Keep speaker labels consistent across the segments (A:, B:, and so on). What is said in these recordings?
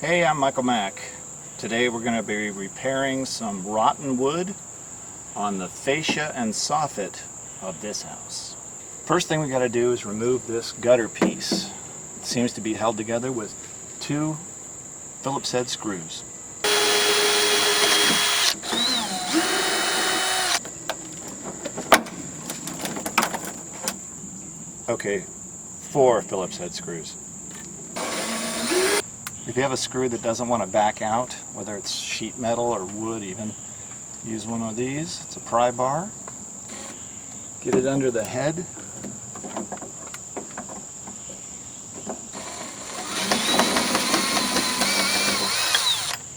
A: Hey, I'm Michael Mack. Today we're going to be repairing some rotten wood on the fascia and soffit of this house. First thing we got to do is remove this gutter piece. It seems to be held together with two Phillips head screws. Okay, 4 Phillips head screws. If you have a screw that doesn't want to back out, whether it's sheet metal or wood even, use one of these. It's a pry bar. Get it under the head.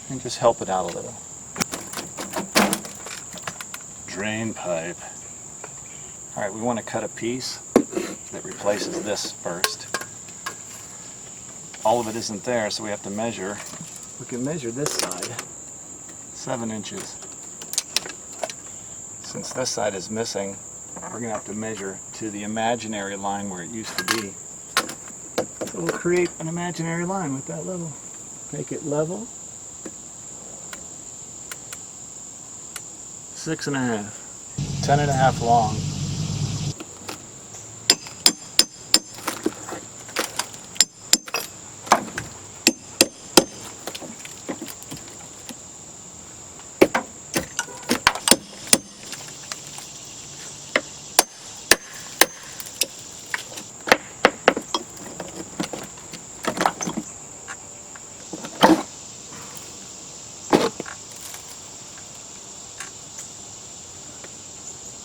A: And just help it out a little. Drain pipe. Alright, we want to cut a piece that replaces this first. All of it isn't there, so we have to measure. We can measure this side, 7 inches. Since this side is missing, we're going to have to measure to the imaginary line where it used to be. So we'll create an imaginary line with that level. Make it level. 6.5, 10.5 long.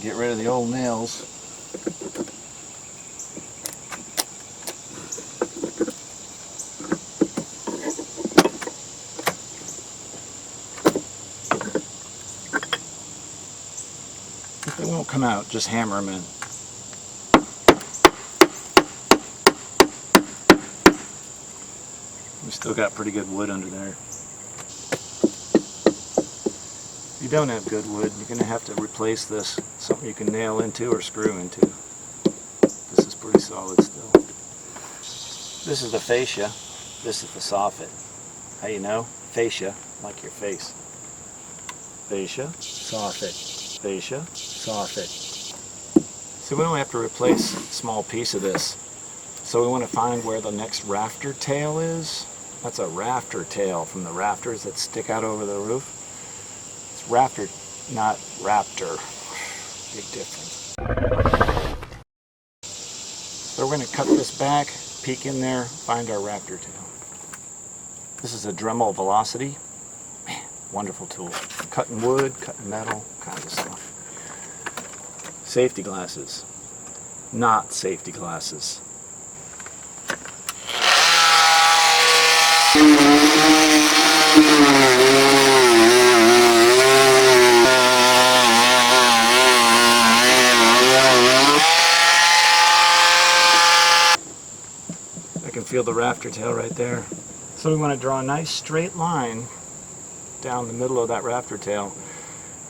A: Get rid of the old nails. If they won't come out, just hammer them in. We still got pretty good wood under there. If you don't have good wood, you're going to have to replace this. Something you can nail into or screw into. This is pretty solid still. This is the fascia. This is the soffit. How you know? Fascia, like your face. Fascia, soffit. Fascia, soffit. So we only have to replace a small piece of this. So we want to find where the next rafter tail is. That's a rafter tail from the rafters that stick out over the roof. It's rafter, not raptor. Big difference. So we're going to cut this back, peek in there, find our rafter tail. This is a Dremel Velocity. Man, wonderful tool. Cutting wood, cutting metal, kinds of stuff. Safety glasses. Not safety glasses. I can feel the rafter tail right there. So we want to draw a nice straight line down the middle of that rafter tail.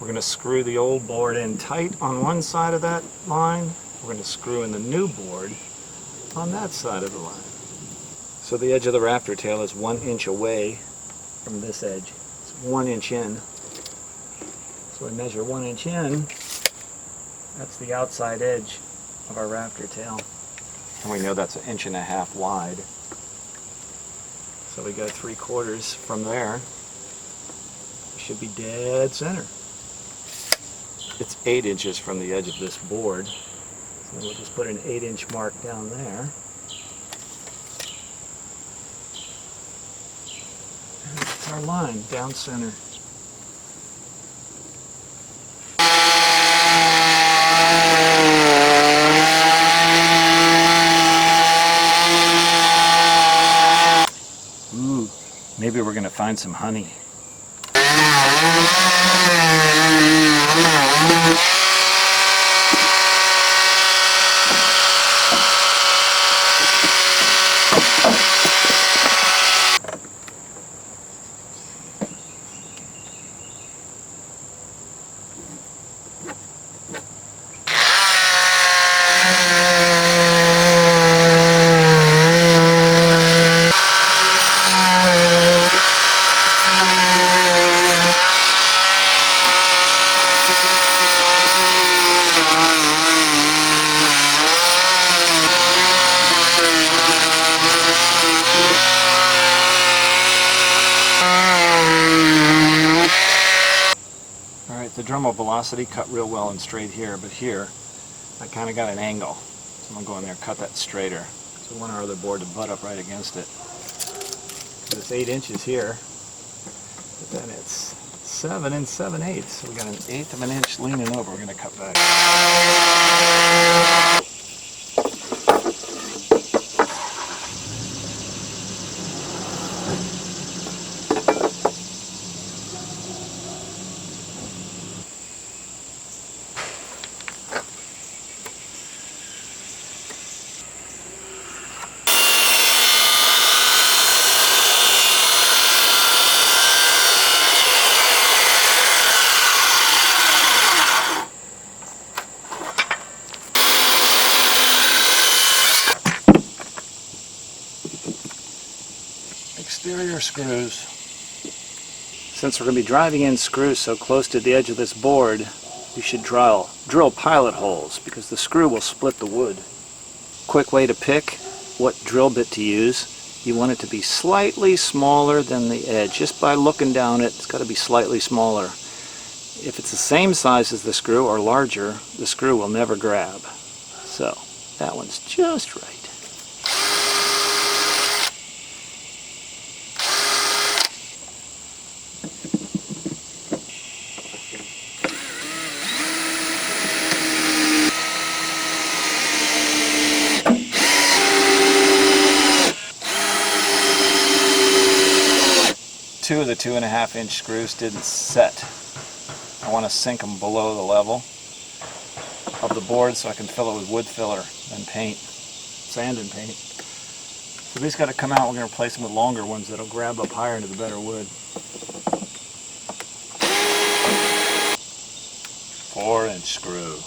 A: We're going to screw the old board in tight on one side of that line. We're going to screw in the new board on that side of the line. So the edge of the rafter tail is 1 inch away from this edge. It's 1 inch in. So we measure 1 inch in. That's the outside edge of our rafter tail. And we know that's 1.5 inches wide. So we go 3/4 from there. It should be dead center. It's 8 inches from the edge of this board. So we'll just put an 8-inch mark down there. And that's our line, down center. Maybe we're going to find some honey. Dremel velocity cut real well and straight here, but here I kind of got an angle. So I'm going to go in there and cut that straighter. So we want our other board to butt up right against it. It's 8 inches here, but then it's 7 7/8. So we got an 1/8 of an inch leaning over. We're going to cut back. Exterior screws. Since we're going to be driving in screws so close to the edge of this board, we should drill pilot holes because the screw will split the wood. Quick way to pick what drill bit to use. You want it to be slightly smaller than the edge. Just by looking down it, it's got to be slightly smaller. If it's the same size as the screw or larger, the screw will never grab. So that one's just right. Two of the 2.5 inch screws didn't set. I want to sink them below the level of the board so I can fill it with wood filler and paint, sand and paint. So these got to come out. We're going to replace them with longer ones that'll grab up higher into the better wood. 4-inch screw.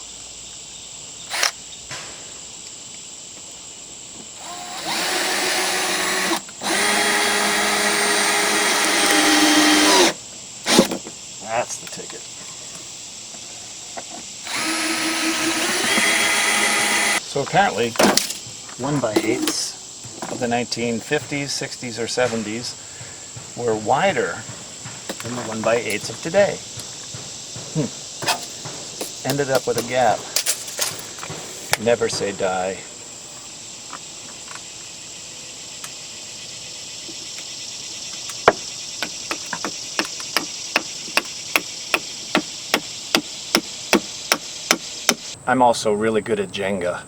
A: That's the ticket. So apparently 1x8s of the 1950s, 60s, or 70s were wider than the 1x8s of today. Ended up with a gap. Never say die. I'm also really good at Jenga.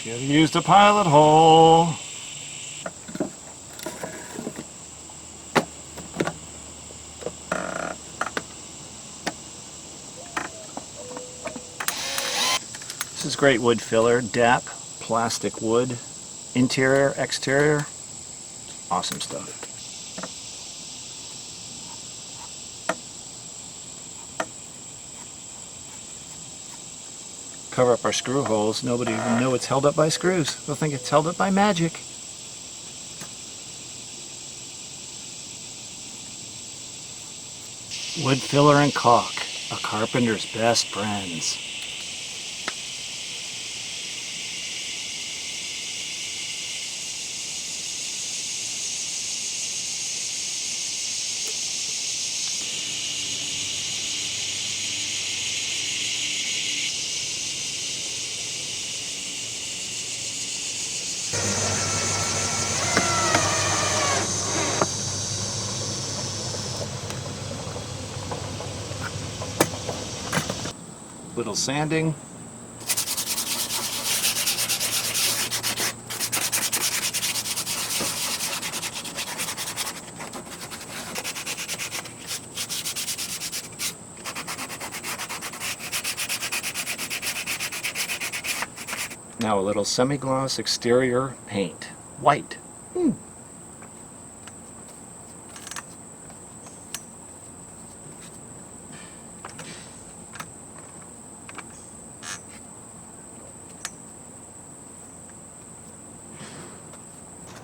A: Should have used a pilot hole. This is great wood filler, DAP, plastic wood, interior, exterior, awesome stuff. Cover up our screw holes. Nobody will know it's held up by screws. They'll think it's held up by magic. Wood filler and caulk, a carpenter's best friends. Little sanding. Now a little semi-gloss exterior paint. White.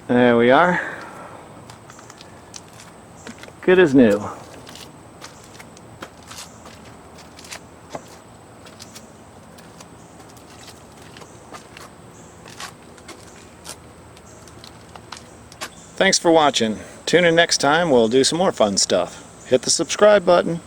A: There we are. Good as new. Thanks for watching. Tune in next time, we'll do some more fun stuff. Hit the subscribe button.